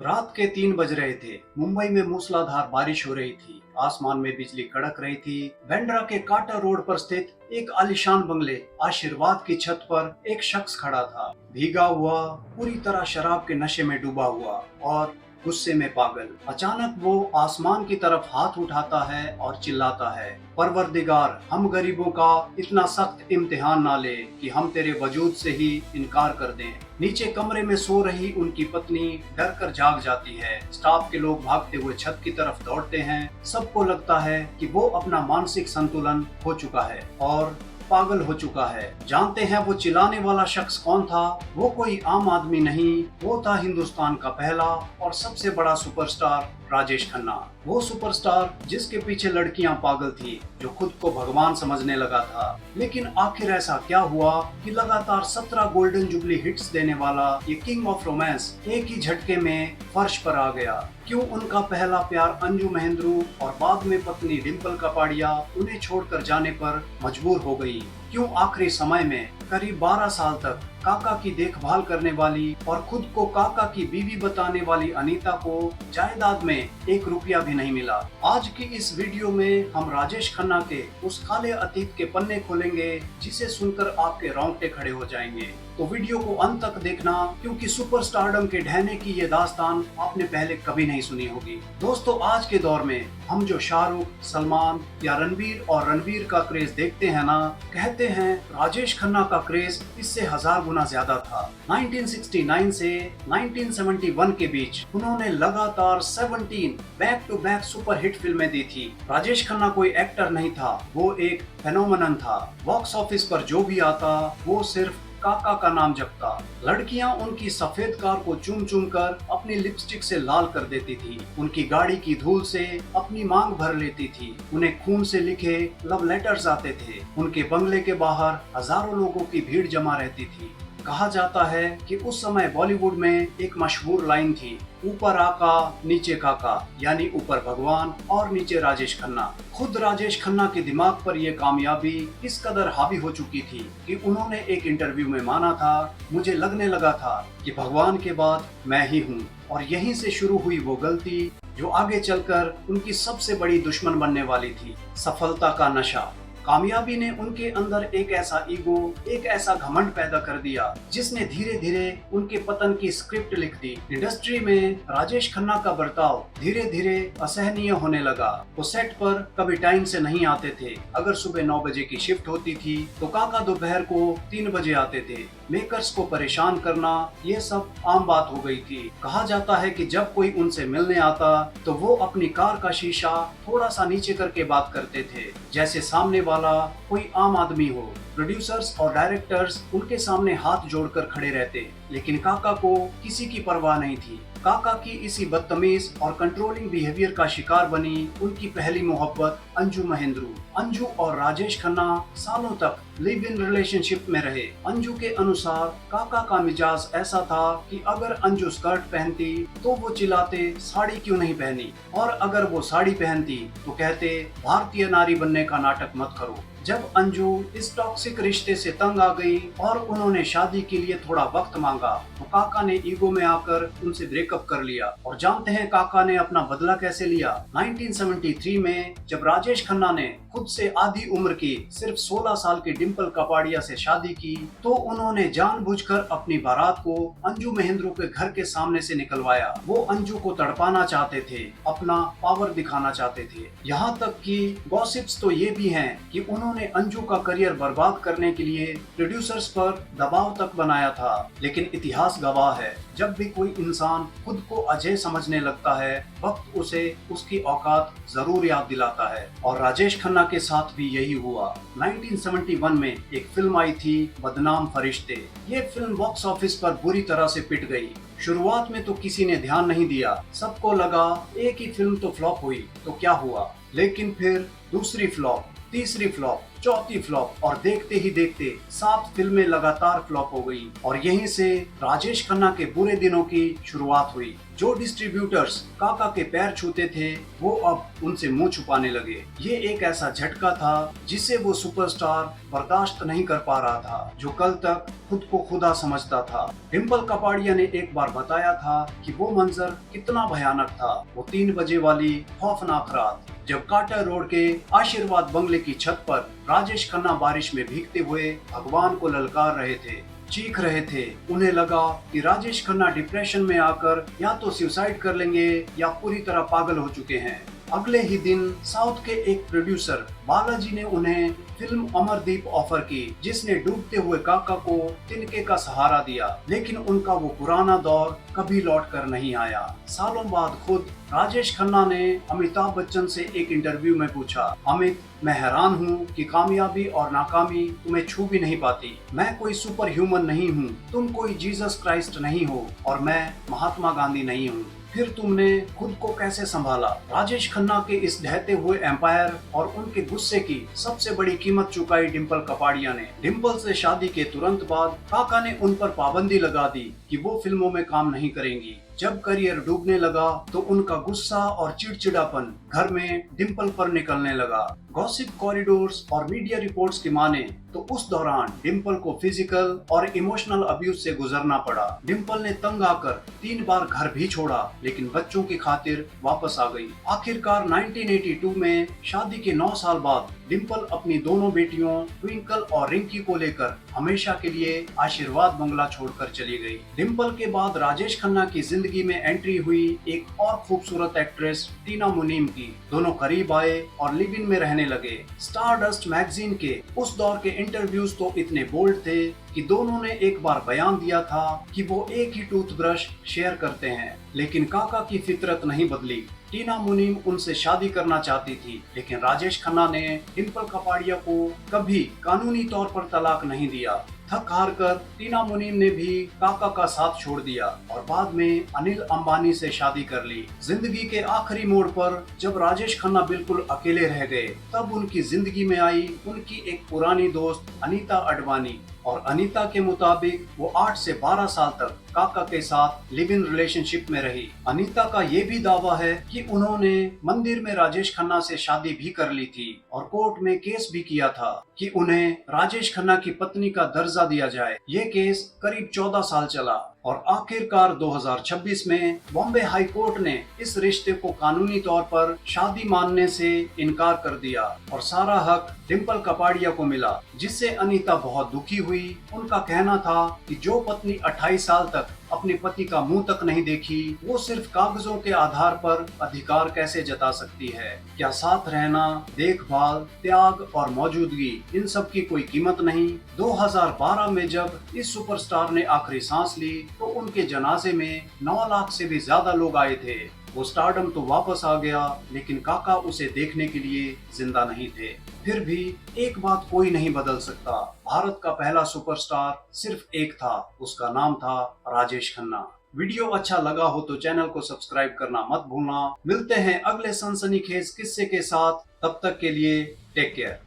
रात के 3 बज रहे थे। मुंबई में मूसलाधार बारिश हो रही थी। आसमान में बिजली कड़क रही थी। बांद्रा के काटा रोड पर स्थित एक आलीशान बंगले आशीर्वाद की छत पर एक शख्स खड़ा था, भीगा हुआ, पूरी तरह शराब के नशे में डूबा हुआ और गुस्से में पागल। अचानक वो आसमान की तरफ हाथ उठाता है और चिल्लाता है, परवरदिगार, हम गरीबों का इतना सख्त इम्तिहान ना ले कि हम तेरे वजूद से ही इनकार कर दें। नीचे कमरे में सो रही उनकी पत्नी डर कर जाग जाती है। स्टाफ के लोग भागते हुए छत की तरफ दौड़ते हैं। सबको लगता है कि वो अपना मानसिक संतुलन खो चुका है और पागल हो चुका है। जानते हैं वो चिल्लाने वाला शख्स कौन था? वो कोई आम आदमी नहीं, वो था हिंदुस्तान का पहला और सबसे बड़ा सुपरस्टार राजेश खन्ना। वो सुपरस्टार जिसके पीछे लड़कियां पागल थी, जो खुद को भगवान समझने लगा था। लेकिन आखिर ऐसा क्या हुआ कि लगातार 17 गोल्डन जुबली हिट्स देने वाला ये किंग ऑफ रोमांस एक ही झटके में फर्श पर आ गया? क्यों उनका पहला प्यार अंजू महेंद्रू और बाद में पत्नी डिम्पल कपाड़िया उन्हें छोड़कर जाने पर मजबूर हो गई? क्यों आखिरी समय में करीब 12 साल तक काका की देखभाल करने वाली और खुद को काका की बीवी बताने वाली अनीता को जायदाद में 1 रुपया भी नहीं मिला? आज की इस वीडियो में हम राजेश खन्ना के उस काले अतीत के पन्ने खोलेंगे जिसे सुनकर आपके रोंगटे खड़े हो जाएंगे। तो वीडियो को अंत तक देखना, क्योंकि सुपरस्टारडम के ढहने की ये दास्तान आपने पहले कभी नहीं सुनी होगी। दोस्तों, आज के दौर में हम जो शाहरुख, सलमान या रणवीर और रणवीर का क्रेज देखते हैं ना, कहते हैं राजेश खन्ना का क्रेज इससे 1000 गुना ज्यादा था। 1969 से 1971 के बीच उन्होंने लगातार 17 back to back super hit फिल्में दी थी। राजेश खन्ना कोई एक्टर नहीं था, वो एक फेनोमेनन था। बॉक्स ऑफिस पर जो भी आता वो सिर्फ काका का नाम जपता। लड़कियां उनकी सफेद कार को चूम चूम कर अपनी लिपस्टिक से लाल कर देती थी। उनकी गाड़ी की धूल से अपनी मांग भर लेती थी। उन्हें खून से लिखे लव लेटर्स आते थे। उनके बंगले के बाहर हजारों लोगों की भीड़ जमा रहती थी। कहा जाता है कि उस समय बॉलीवुड में एक मशहूर लाइन थी, ऊपर आका नीचे काका, यानी ऊपर भगवान और नीचे राजेश खन्ना। खुद राजेश खन्ना के दिमाग पर यह कामयाबी इस कदर हावी हो चुकी थी कि उन्होंने एक इंटरव्यू में माना था, मुझे लगने लगा था कि भगवान के बाद मैं ही हूँ। और यहीं से शुरू हुई वो गलती जो आगे चलकर उनकी सबसे बड़ी दुश्मन बनने वाली थी, सफलता का नशा। कामयाबी ने उनके अंदर एक ऐसा ईगो, एक ऐसा घमंड पैदा कर दिया जिसने धीरे धीरे उनके पतन की स्क्रिप्ट लिख दी। इंडस्ट्री में राजेश खन्ना का बर्ताव धीरे धीरे असहनीय होने लगा। वो सेट पर कभी टाइम से नहीं आते थे। अगर सुबह 9 बजे की शिफ्ट होती थी तो काका दोपहर को 3 बजे आते थे। मेकर्स को परेशान करना ये सब आम बात हो गई थी। कहा जाता है कि जब कोई उनसे मिलने आता तो वो अपनी कार का शीशा थोड़ा सा नीचे करके बात करते थे, जैसे सामने वाला कोई आम आदमी हो। प्रोड्यूसर्स और डायरेक्टर्स उनके सामने हाथ जोड़कर खड़े रहते, लेकिन काका को किसी की परवाह नहीं थी। काका की इसी बदतमीज और कंट्रोलिंग बिहेवियर का शिकार बनी उनकी पहली मोहब्बत अंजू महेंद्रू। अंजू और राजेश खन्ना सालों तक लिव इन रिलेशनशिप में रहे। अंजू के अनुसार काका का मिजाज ऐसा था कि अगर अंजू स्कर्ट पहनती तो वो चिल्लाते, साड़ी क्यों नहीं पहनी, और अगर वो साड़ी पहनती तो कहते, भारतीय नारी बनने का नाटक मत करो। जब अंजू इस टॉक्सिक रिश्ते से तंग आ गई और उन्होंने शादी के लिए थोड़ा वक्त मांगा तो काका ने ईगो में आकर उनसे ब्रेकअप कर लिया। और जानते हैं काका ने अपना बदला कैसे लिया? 1973 में जब राजेश खन्ना ने खुद से आधी उम्र की सिर्फ 16 साल की डिम्पल कपाड़िया से शादी की तो उन्होंने जानबूझकर अपनी बारात को अंजू महेंद्रू के घर के सामने से निकलवाया। वो अंजू को तड़पाना चाहते थे, अपना पावर दिखाना चाहते थे। यहाँ तक कि गॉसिप्स तो ये भी हैं कि उन्होंने अंजू का करियर बर्बाद करने के लिए प्रोड्यूसर्स पर दबाव तक बनाया था। लेकिन इतिहास गवाह है, जब भी कोई इंसान खुद को अजय समझने लगता है, वक्त उसे उसकी औकात जरूर याद दिलाता है। और राजेश खन्ना के साथ भी यही हुआ। 1971 में एक फिल्म आई थी, बदनाम फरिश्ते। ये फिल्म बॉक्स ऑफिस पर बुरी तरह से पिट गई। शुरुआत में तो किसी ने ध्यान नहीं दिया, सबको लगा एक ही फिल्म तो फ्लॉप हुई तो क्या हुआ। लेकिन फिर दूसरी फ्लॉप, तीसरी फ्लॉप, चौथी फ्लॉप और देखते ही देखते 7 फिल्में लगातार फ्लॉप हो गई और यहीं से राजेश खन्ना के बुरे दिनों की शुरुआत हुई। जो डिस्ट्रीब्यूटर्स काका के पैर छूते थे वो अब उनसे मुंह छुपाने लगे। ये एक ऐसा झटका था जिसे वो सुपरस्टार बर्दाश्त नहीं कर पा रहा था, जो कल तक खुद को खुदा समझता था। डिम्पल कपाड़िया ने एक बार बताया था कि वो मंजर कितना भयानक था। वो 3 बजे वाली खौफनाक रात जब कार्टर रोड के आशीर्वाद बंगले की छत पर राजेश खन्ना बारिश में भीगते हुए भगवान को ललकार रहे थे, चीख रहे थे। उन्हें लगा कि राजेश खन्ना डिप्रेशन में आकर या तो सुसाइड कर लेंगे या पूरी तरह पागल हो चुके हैं। अगले ही दिन साउथ के एक प्रोड्यूसर बालाजी ने उन्हें फिल्म अमरदीप ऑफर की, जिसने डूबते हुए काका को तिनके का सहारा दिया, लेकिन उनका वो पुराना दौर कभी लौट कर नहीं आया। सालों बाद खुद राजेश खन्ना ने अमिताभ बच्चन से एक इंटरव्यू में पूछा, अमित, मैं हैरान हूँ कि कामयाबी और नाकामी तुम्हें छू भी नहीं पाती। मैं कोई सुपर ह्यूमन नहीं हूँ, तुम कोई जीसस क्राइस्ट नहीं हो और मैं महात्मा गांधी नहीं हूँ। फिर तुमने खुद को कैसे संभाला? राजेश खन्ना के इस ढहते हुए एम्पायर और उनके गुस्से की सबसे बड़ी कीमत चुकाई डिम्पल कपाड़िया ने। डिम्पल से शादी के तुरंत बाद काका ने उन पर पाबंदी लगा दी कि वो फिल्मों में काम नहीं करेंगी। जब करियर डूबने लगा तो उनका गुस्सा और चिड़चिड़ापन घर में डिम्पल पर निकलने लगा। गॉसिप कॉरिडोर्स और मीडिया रिपोर्ट्स की माने तो उस दौरान डिम्पल को फिजिकल और इमोशनल अब्यूज से गुजरना पड़ा। डिम्पल ने तंग आकर 3 बार घर भी छोड़ा, लेकिन बच्चों की खातिर वापस आ गई। आखिरकार 1982 में शादी के 9 साल बाद डिम्पल अपनी दोनों बेटियों ट्विंकल और रिंकी को लेकर हमेशा के लिए आशीर्वाद बंगला छोड़कर चली गई। डिम्पल के बाद राजेश खन्ना की जिंदगी में एंट्री हुई एक और खूबसूरत एक्ट्रेस टीना मुनीम की। दोनों करीब आए और लिव इन में रहने लगे। स्टारडस्ट मैगजीन के उस दौर के इंटरव्यूज तो इतने बोल्ड थे कि दोनों ने एक बार बयान दिया था कि वो एक ही टूथब्रश शेयर करते हैं। लेकिन काका की फितरत नहीं बदली। टीना मुनीम उनसे शादी करना चाहती थी, लेकिन राजेश खन्ना ने डिम्पल कपाड़िया को कभी कानूनी तौर पर तलाक नहीं दिया। थक हार कर टीना मुनीम ने भी काका का साथ छोड़ दिया और बाद में अनिल अंबानी से शादी कर ली। जिंदगी के आखिरी मोड़ पर जब राजेश खन्ना बिल्कुल अकेले रह गए, तब उनकी जिंदगी में आई उनकी एक पुरानी दोस्त अनीता अडवाणी। और अनीता के मुताबिक वो 8 से 12 साल तक काका के साथ लिव इन रिलेशनशिप में रही। अनीता का ये भी दावा है कि उन्होंने मंदिर में राजेश खन्ना से शादी भी कर ली थी और कोर्ट में केस भी किया था कि उन्हें राजेश खन्ना की पत्नी का दर्जा दिया जाए। ये केस करीब 14 साल चला और आखिरकार 2026 में बॉम्बे हाई कोर्ट ने इस रिश्ते को कानूनी तौर पर शादी मानने से इनकार कर दिया और सारा हक डिम्पल कपाड़िया को मिला, जिससे अनीता बहुत दुखी हुई। उनका कहना था कि जो पत्नी 28 साल तक अपने पति का मुंह तक नहीं देखी, वो सिर्फ कागजों के आधार पर अधिकार कैसे जता सकती है? क्या साथ रहना, देखभाल, त्याग और मौजूदगी, इन सब की कोई कीमत नहीं? 2012 में जब इस सुपरस्टार ने आखिरी सांस ली तो उनके जनाजे में 9 लाख से भी ज्यादा लोग आए थे। वो स्टारडम तो वापस आ गया, लेकिन काका उसे देखने के लिए जिंदा नहीं थे। फिर भी एक बात कोई नहीं बदल सकता, भारत का पहला सुपरस्टार सिर्फ एक था, उसका नाम था राजेश खन्ना। वीडियो अच्छा लगा हो तो चैनल को सब्सक्राइब करना मत भूलना। मिलते हैं अगले सनसनीखेज किस्से के साथ, तब तक के लिए टेक केयर।